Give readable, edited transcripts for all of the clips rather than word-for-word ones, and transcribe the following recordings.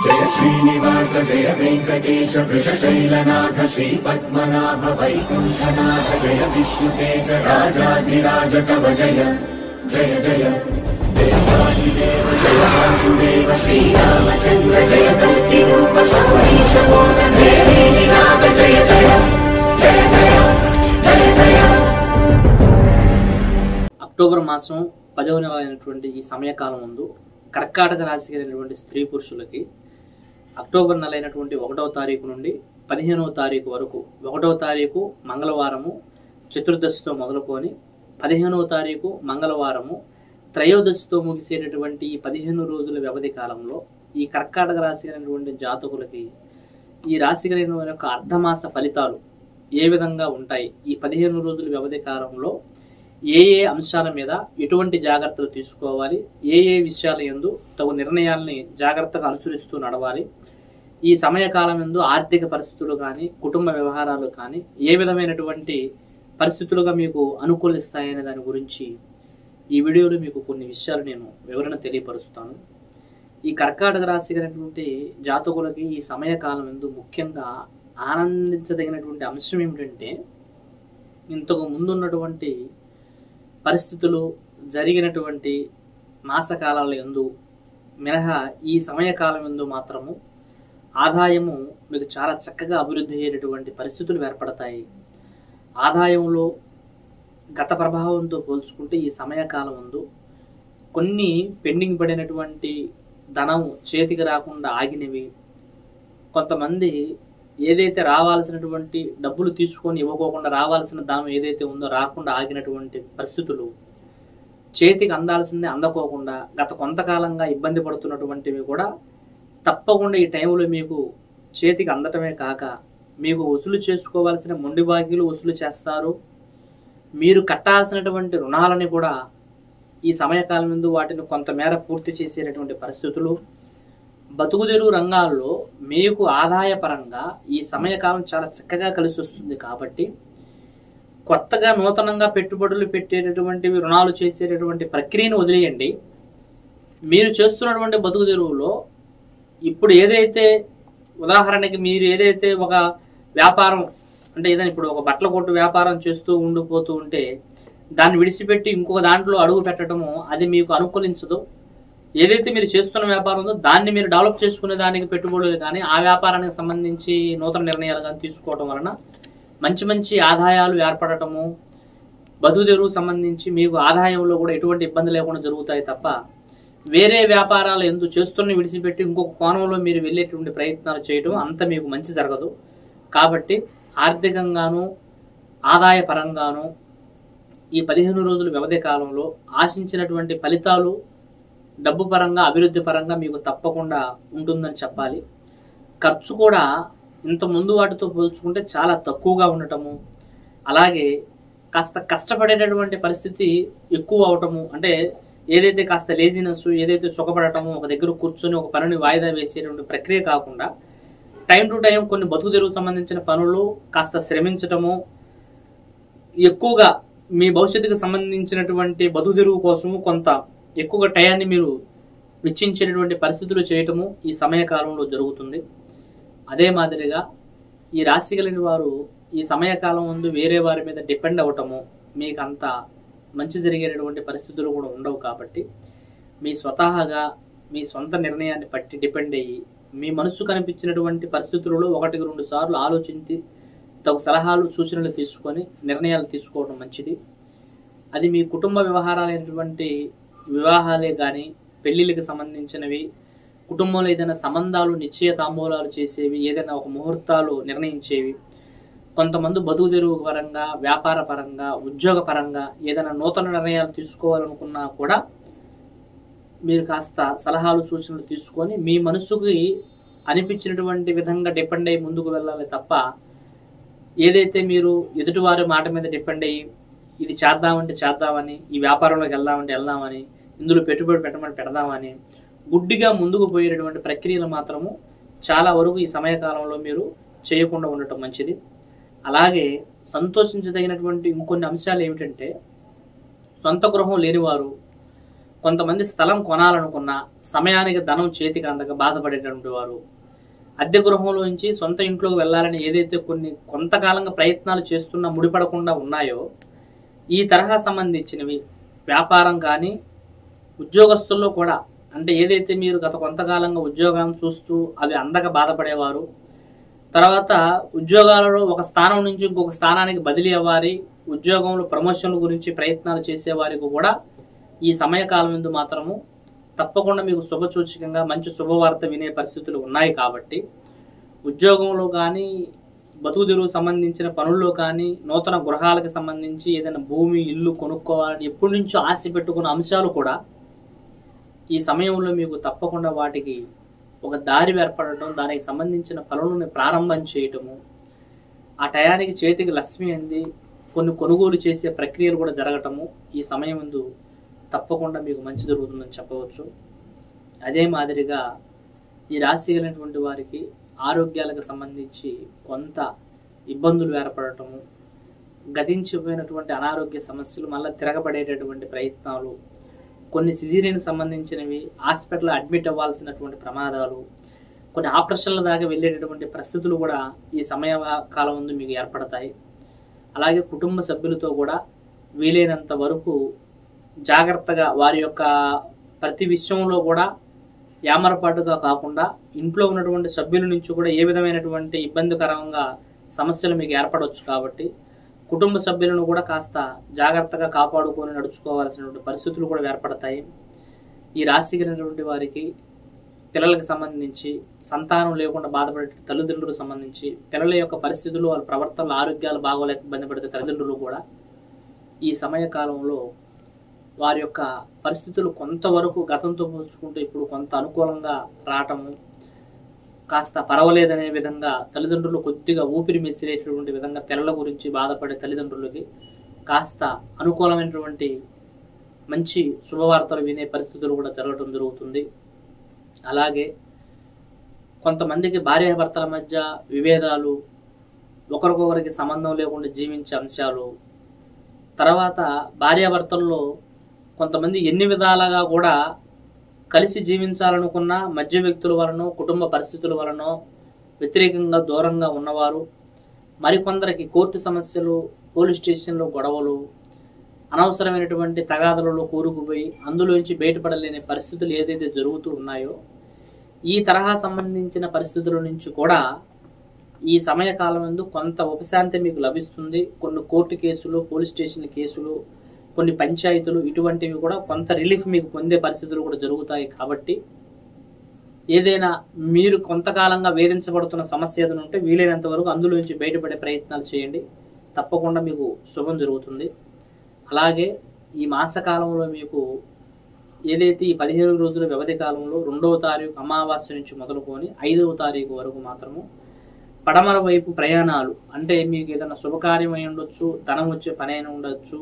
जय श्रीनिवास जय वेंकटेश वृषशैलनाथ श्रीपद्मनाभ वैकुंठनाथ जय विष्णुतेज राजाधिराज तव जय जय जय देवादिदेव जय वासुदेव श्रीरामचंद्र जय कल्किरूप शौरीश मोदन देवीनाथ जय जय जय जय जय जय। అక్టోబర్ మాసం 10వ నెల అయినటువంటి ఈ సమయకాలం ముందు కర్కాటక రాశి కలిగినటువంటి స్త్రీ పురుషులకి అక్టోబర్ నెల అయినటువంటి 1వ తారీఖు నుండి 15వ తారీఖు వరకు 1వ తారీఖు మంగళవారము చతుర్దశితో మొదలుకొని 15వ తారీఖు మంగళవారము త్రయోదశితో ముగిసేటటువంటి ఈ 15 రోజుల వ్యవధి కాలంలో ఈ కర్కాటక రాశి కలిగినటువంటి జాతకులకి ఈ రాశి కలిగిన యొక్క అర్ధమాస ఫలితాలు ఏ విధంగా ఉంటాయి, ఈ 15 రోజుల వ్యవధి కాలంలో ఏ ఏ అంశాల మీద ఎటువంటి జాగ్రత్తలు తీసుకోవాలి, ఏ ఏ విషయాల యందు తగు నిర్ణయాల్ని జాగ్రత్తగా అనుసరిస్తూ నడవాలి, ఈ సమయకాలం యందు ఆర్థిక పరిస్థితులు కానీ కుటుంబ వ్యవహారాలు కానీ ఏ విధమైనటువంటి పరిస్థితులుగా మీకు అనుకూలిస్తాయనే దాని గురించి ఈ వీడియోలో మీకు కొన్ని విషయాలు నేను వివరణ తెలియపరుస్తాను. ఈ కర్కాటక రాశి కలిగినటువంటి జాతకులకి ఈ సమయకాలం యందు ముఖ్యంగా ఆనందించదగినటువంటి అంశం ఏమిటంటే, ఇంతకు ముందున్నటువంటి పరిస్థితులు జరిగినటువంటి మాసకాలాల యందు మినహా ఈ సమయకాలం యందు మాత్రము ఆదాయము మీకు చాలా చక్కగా అభివృద్ధి అయ్యేటటువంటి పరిస్థితులు ఏర్పడతాయి. ఆదాయంలో గత ప్రభావంతో పోల్చుకుంటే ఈ సమయకాలం ముందు కొన్ని పెండింగ్ పడినటువంటి ధనం చేతికి రాకుండా ఆగినవి, కొంతమంది ఏదైతే రావాల్సినటువంటి డబ్బులు తీసుకొని ఇవ్వకోకుండా రావాల్సిన ధనం ఏదైతే ఉందో రాకుండా ఆగినటువంటి పరిస్థితులు, చేతికి అందాల్సిందే అందకోకుండా గత కొంతకాలంగా ఇబ్బంది పడుతున్నటువంటివి కూడా తప్పకుండా ఈ టైంలో మీకు చేతికి అందటమే కాక మీకు వసూలు చేసుకోవాల్సిన మొండి బాకీలు వసూలు చేస్తారు. మీరు కట్టాల్సినటువంటి రుణాలని కూడా ఈ సమయకాలం ముందు వాటిని కొంతమేర పూర్తి చేసేటటువంటి పరిస్థితులు, బతుకుదెరువు రంగాల్లో మీకు ఆదాయపరంగా ఈ సమయకాలం చాలా చక్కగా కలిసి వస్తుంది. కాబట్టి కొత్తగా నూతనంగా పెట్టుబడులు పెట్టేటటువంటివి రుణాలు చేసేటటువంటి ప్రక్రియను వదిలేయండి. మీరు చేస్తున్నటువంటి బతుకుదెరువులో ఇప్పుడు ఏదైతే ఉదాహరణకి మీరు ఏదైతే ఒక వ్యాపారం అంటే ఏదైనా ఇప్పుడు ఒక బట్టల కొట్టు వ్యాపారం చేస్తూ ఉండిపోతూ ఉంటే దాన్ని విడిచిపెట్టి ఇంకొక దాంట్లో అడుగు పెట్టడము అది మీకు అనుకూలించదు. ఏదైతే మీరు చేస్తున్న వ్యాపారం ఉందో దాన్ని మీరు డెవలప్ చేసుకునే దానికి పెట్టుబడులు కానీ ఆ వ్యాపారానికి సంబంధించి నూతన నిర్ణయాలు కానీ తీసుకోవడం వలన మంచి మంచి ఆదాయాలు ఏర్పడటము, బతుకుదెరువు సంబంధించి మీకు ఆదాయంలో కూడా ఎటువంటి ఇబ్బంది లేకుండా జరుగుతాయి తప్ప వేరే వ్యాపారాలు ఎందుకు చేస్తున్న విడిచిపెట్టి ఇంకొక కోణంలో మీరు వెళ్ళేటువంటి ప్రయత్నాలు చేయడం అంత మీకు మంచి జరగదు. కాబట్టి ఆర్థికంగాను ఆదాయపరంగాను ఈ 15 రోజుల వ్యవధి కాలంలో ఆశించినటువంటి ఫలితాలు డబ్బు పరంగా అభివృద్ధి పరంగా మీకు తప్పకుండా ఉంటుందని చెప్పాలి. ఖర్చు కూడా ఇంత ముందు వాటితో పోల్చుకుంటే చాలా తక్కువగా ఉండటము, అలాగే కాస్త కష్టపడేటటువంటి పరిస్థితి ఎక్కువ అవటము, అంటే ఏదైతే కాస్త లేజినెస్ ఏదైతే సుఖపడటము ఒక దగ్గర కూర్చొని ఒక పనిని వాయిదా వేసేటువంటి ప్రక్రియ కాకుండా టైం టు టైం కొన్ని బతుకుదెరువుకు సంబంధించిన పనులు కాస్త శ్రమించటము, ఎక్కువగా మీ భవిష్యత్తుకు సంబంధించినటువంటి బతుకుదెరువు కోసము కొంత ఎక్కువగా టయాన్ని మీరు వెచ్చించేటటువంటి పరిస్థితులు చేయటము ఈ సమయకాలంలో జరుగుతుంది. అదే మాదిరిగా ఈ రాశి కలిగిన వారు ఈ సమయకాలం ముందు వేరే వారి మీద డిపెండ్ అవ్వటము మీకు అంత మంచి జరిగేటటువంటి పరిస్థితులు కూడా ఉండవు. కాబట్టి మీ స్వతహాగా మీ సొంత నిర్ణయాన్ని బట్టి డిపెండ్ అయ్యి మీ మనసు కనిపించినటువంటి పరిస్థితులలో 1-2 సార్లు ఆలోచించి తగు సలహాలు సూచనలు తీసుకొని నిర్ణయాలు తీసుకోవడం మంచిది. అది మీ కుటుంబ వ్యవహారాలైనటువంటి వివాహాలే కానీ పెళ్లిళ్ళకి సంబంధించినవి, కుటుంబంలో ఏదైనా సంబంధాలు నిశ్చయ తాంబూలాలు చేసేవి, ఏదైనా ఒక ముహూర్తాలు నిర్ణయించేవి, కొంతమంది బతుకుదెరువు పరంగా వ్యాపార పరంగా ఉద్యోగ పరంగా ఏదైనా నూతన నిర్ణయాలు తీసుకోవాలనుకున్నా కూడా మీరు కాస్త సలహాలు సూచనలు తీసుకొని మీ మనసుకి అనిపించినటువంటి విధంగా డిపెండ్ అయ్యి ముందుకు వెళ్ళాలి తప్ప ఏదైతే మీరు ఎదుటివారి మాట మీద డిపెండ్ అయ్యి ఇది చేద్దామంటే చేద్దామని, ఈ వ్యాపారంలోకి వెళ్దామంటే వెళ్దామని, ఇందులో పెట్టుబడి పెట్టమని పెడదామని గుడ్డిగా ముందుకు పోయేటటువంటి ప్రక్రియలు మాత్రము చాలా వరకు ఈ సమయకాలంలో మీరు చేయకుండా ఉండటం మంచిది. అలాగే సంతోషించదగినటువంటి ఇంకొన్ని అంశాలు ఏమిటంటే, సొంత గృహం లేనివారు కొంతమంది స్థలం కొనాలనుకున్న సమయానికి ధనం చేతికి అందక బాధపడేటువంటి వారు, అద్దె గృహంలో నుంచి సొంత ఇంట్లోకి వెళ్ళాలని ఏదైతే కొంతకాలంగా ప్రయత్నాలు చేస్తున్నా ముడిపడకుండా ఉన్నాయో, ఈ తరహా సంబంధించినవి వ్యాపారం కానీ ఉద్యోగస్తుల్లో కూడా, అంటే ఏదైతే మీరు గత కొంతకాలంగా ఉద్యోగం చూస్తూ అవి అందక బాధపడేవారు, తర్వాత ఉద్యోగాలలో ఒక స్థానం నుంచి ఇంకొక స్థానానికి బదిలీ అవ్వాలి, ఉద్యోగంలో ప్రమోషన్ల గురించి ప్రయత్నాలు చేసేవారికి కూడా ఈ సమయకాలం ముందు మాత్రము తప్పకుండా మీకు శుభసూచకంగా మంచి శుభవార్త వినే పరిస్థితులు ఉన్నాయి. కాబట్టి ఉద్యోగంలో కానీ బతుకుదెరువు సంబంధించిన పనుల్లో కానీ నూతన గృహాలకు సంబంధించి ఏదైనా భూమి ఇల్లు కొనుక్కోవాలని ఎప్పటి నుంచో ఆశ పెట్టుకున్న అంశాలు కూడా ఈ సమయంలో మీకు తప్పకుండా వాటికి ఒక దారి ఏర్పడటం, దానికి సంబంధించిన పనులను ప్రారంభం చేయటము, ఆ టయానికి చేతికి లక్ష్మి అంది కొన్ని కొనుగోలు చేసే ప్రక్రియలు కూడా జరగటము ఈ సమయం ముందు తప్పకుండా మీకు మంచి జరుగుతుందని చెప్పవచ్చు. అదే మాదిరిగా ఈ రాశి కలిగినటువంటి వారికి ఆరోగ్యాలకు సంబంధించి కొంత ఇబ్బందులు ఏర్పడటము, గతించిపోయినటువంటి అనారోగ్య సమస్యలు మళ్ళీ తిరగబడేటటువంటి ప్రయత్నాలు, కొన్ని సిజేరియన్ సంబంధించినవి హాస్పిటల్లో అడ్మిట్ అవ్వాల్సినటువంటి ప్రమాదాలు, కొన్ని ఆపరేషన్ల దాకా వెళ్ళేటటువంటి పరిస్థితులు కూడా ఈ సమయ కాలం ముందు మీకు ఏర్పడతాయి. అలాగే కుటుంబ సభ్యులతో కూడా వీలైనంత వరకు జాగ్రత్తగా వారి యొక్క ప్రతి విషయంలో కూడా యామరపాటుగా కాకుండా ఇంట్లో ఉన్నటువంటి సభ్యుల నుంచి కూడా ఏ విధమైనటువంటి ఇబ్బందికరంగా సమస్యలు మీకు ఏర్పడవచ్చు. కాబట్టి కుటుంబ సభ్యులను కూడా కాస్త జాగ్రత్తగా కాపాడుకొని నడుచుకోవాల్సినటువంటి పరిస్థితులు కూడా ఏర్పడతాయి. ఈ రాశి కలిగినటువంటి వారికి పిల్లలకు సంబంధించి సంతానం లేకుండా బాధపడే తల్లిదండ్రులకు సంబంధించి పిల్లల యొక్క పరిస్థితులు, వాళ్ళ ప్రవర్తనలు, ఆరోగ్యాలు బాగోలేక ఇబ్బంది పడితే తల్లిదండ్రులు కూడా ఈ సమయకాలంలో వారి యొక్క పరిస్థితులు కొంతవరకు గతంతో పోల్చుకుంటే ఇప్పుడు కొంత అనుకూలంగా రావటము, కాస్త పర్వాలేదనే విధంగా తల్లిదండ్రులు కొద్దిగా ఊపిరి మెసిరేటటువంటి విధంగా పిల్లల గురించి బాధపడే తల్లిదండ్రులకి కాస్త అనుకూలమైనటువంటి మంచి శుభవార్తలు వినే పరిస్థితులు కూడా జరగడం జరుగుతుంది. అలాగే కొంతమందికి భార్యాభర్తల మధ్య విభేదాలు, ఒకరికొకరికి సంబంధం లేకుండా జీవించే అంశాలు, తర్వాత భార్యాభర్తల్లో కొంతమంది ఎన్ని విధాలుగా కూడా కలిసి జీవించాలనుకున్న మధ్య వ్యక్తుల వలన, కుటుంబ పరిస్థితుల వలన వ్యతిరేకంగా దూరంగా ఉన్నవారు, మరికొందరికి కోర్టు సమస్యలు, పోలీస్ స్టేషన్లో గొడవలు, అనవసరమైనటువంటి తగాదలలో కూరుకుపోయి అందులోంచి బయటపడలేని పరిస్థితులు ఏదైతే జరుగుతూ ఉన్నాయో, ఈ తరహా సంబంధించిన పరిస్థితుల నుంచి కూడా ఈ సమయకాలం నందు కొంత ఉపశాంతి మీకు లభిస్తుంది. కొన్ని కోర్టు కేసులు, పోలీస్ స్టేషన్ కేసులు, కొన్ని పంచాయతీలు, ఇటువంటివి కూడా కొంత రిలీఫ్ మీకు పొందే పరిస్థితులు కూడా జరుగుతాయి. కాబట్టి ఏదైనా మీరు కొంతకాలంగా వేధించబడుతున్న సమస్య ఏదైనా ఉంటే వీలైనంత వరకు అందులోంచి బయటపడే ప్రయత్నాలు చేయండి, తప్పకుండా మీకు శుభం జరుగుతుంది. అలాగే ఈ మాసకాలంలో మీకు ఏదైతే ఈ 15 రోజుల వ్యవధి కాలంలో 2వ తారీఖు అమావాస్య నుంచి మొదలుకొని 5వ తారీఖు వరకు మాత్రము పడమర వైపు ప్రయాణాలు, అంటే మీకు ఏదైనా శుభకార్యం అయి ఉండొచ్చు, ధనం వచ్చే పని అయినా ఉండొచ్చు,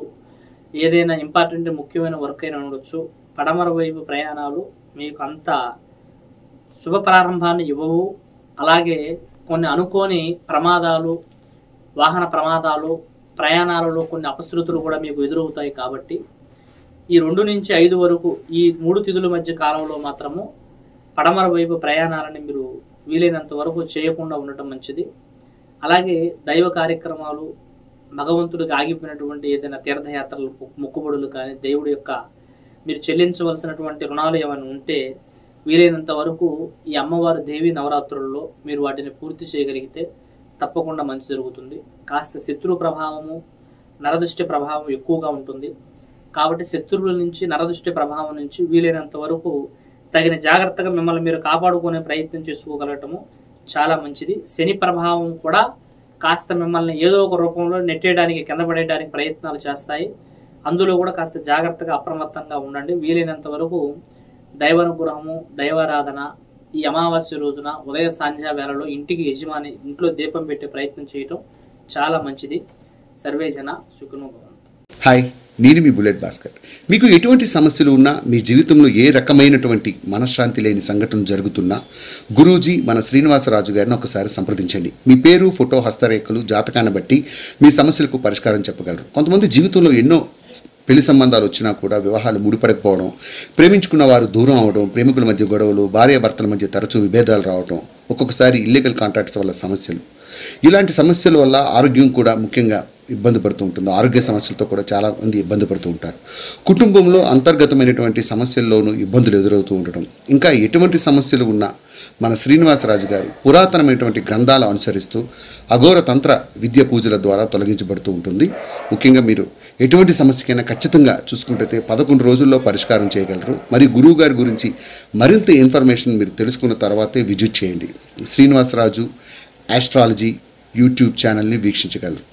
ఏదైనా ఇంపార్టెంట్ ముఖ్యమైన వర్క్ అయినా ఉండొచ్చు, పడమర వైపు ప్రయాణాలు మీకు అంత శుభ ప్రారంభాన్ని ఇవ్వవు. అలాగే కొన్ని అనుకోని ప్రమాదాలు, వాహన ప్రమాదాలు, ప్రయాణాలలో కొన్ని అపశృతులు కూడా మీకు ఎదురవుతాయి. కాబట్టి ఈ 2 నుంచి 5 వరకు ఈ 3 తిథుల మధ్య కాలంలో మాత్రము పడమర వైపు ప్రయాణాలని మీరు వీలైనంత వరకు చేయకుండా ఉండటం మంచిది. అలాగే దైవ కార్యక్రమాలు, భగవంతుడికి ఆగిపోయినటువంటి ఏదైనా తీర్థయాత్రలు, మొక్కుబడులు కానీ, దేవుడి యొక్క మీరు చెల్లించవలసినటువంటి రుణాలు ఏమైనా ఉంటే వీలైనంత వరకు ఈ అమ్మవారి దేవి నవరాత్రుల్లో మీరు వాటిని పూర్తి చేయగలిగితే తప్పకుండా మంచి జరుగుతుంది. కాస్త శత్రు ప్రభావము, నరదృష్టి ప్రభావం ఎక్కువగా ఉంటుంది. కాబట్టి శత్రువుల నుంచి, నరదృష్టి ప్రభావం నుంచి వీలైనంత వరకు తగిన జాగ్రత్తగా మిమ్మల్ని మీరు కాపాడుకునే ప్రయత్నం చేసుకోగలగటము చాలా మంచిది. శని ప్రభావం కూడా కాస్త మిమ్మల్ని ఏదో ఒక రూపంలో నెట్టేయడానికి, కింద పడేయడానికి ప్రయత్నాలు చేస్తాయి. అందులో కూడా కాస్త జాగ్రత్తగా అప్రమత్తంగా ఉండండి. వీలైనంత వరకు దైవానుగ్రహము, దైవారాధన ఈ అమావాస్య రోజున ఉదయ సాంధ్య వేళలో ఇంటికి యజమాని ఇంట్లో దీపం పెట్టే ప్రయత్నం చేయటం చాలా మంచిది. సర్వే జన సుఖినో భవంతు. హాయ్, నేను మీ బుల్లెట్ భాస్కర్. మీకు ఎటువంటి సమస్యలు ఉన్నా, మీ జీవితంలో ఏ రకమైనటువంటి మనశ్శాంతి లేని సంఘటన జరుగుతున్నా గురూజీ మన శ్రీనివాసరాజు గారిని ఒకసారి సంప్రదించండి. మీ పేరు, ఫోటో, హస్తరేఖలు, జాతకాన్ని బట్టి మీ సమస్యలకు పరిష్కారం చెప్పగలరు. కొంతమంది జీవితంలో ఎన్నో పెళ్లి సంబంధాలు వచ్చినా కూడా వివాహాలు ముడిపడకపోవడం, ప్రేమించుకున్న వారు దూరం అవడం, ప్రేమికుల మధ్య గొడవలు, భార్యాభర్తల మధ్య తరచూ విభేదాలు రావడం, ఒక్కొక్కసారి ఇల్లీగల్ కాంట్రాక్ట్స్ వల్ల సమస్యలు, ఇలాంటి సమస్యల వల్ల ఆరోగ్యం కూడా ముఖ్యంగా ఇబ్బంది పడుతూ ఉంటుంది. ఆరోగ్య సమస్యలతో కూడా చాలామంది ఇబ్బంది పడుతూ ఉంటారు. కుటుంబంలో అంతర్గతమైనటువంటి సమస్యల్లోనూ ఇబ్బందులు ఎదురవుతూ ఉండడం, ఇంకా ఎటువంటి సమస్యలు ఉన్నా మన శ్రీనివాసరాజు గారు పురాతనమైనటువంటి గ్రంథాలు అనుసరిస్తూ అఘోర తంత్ర విద్య పూజల ద్వారా తొలగించబడుతూ ఉంటుంది. ముఖ్యంగా మీరు ఎటువంటి సమస్యకైనా ఖచ్చితంగా చూసుకుంటే 11 రోజుల్లో పరిష్కారం చేయగలరు. మరి గురువు గారి గురించి మరింత ఇన్ఫర్మేషన్ మీరు తెలుసుకున్న తర్వాతే విజిట్ చేయండి. శ్రీనివాసరాజు ఆస్ట్రాలజీ యూట్యూబ్ ఛానల్ని వీక్షించగలరు.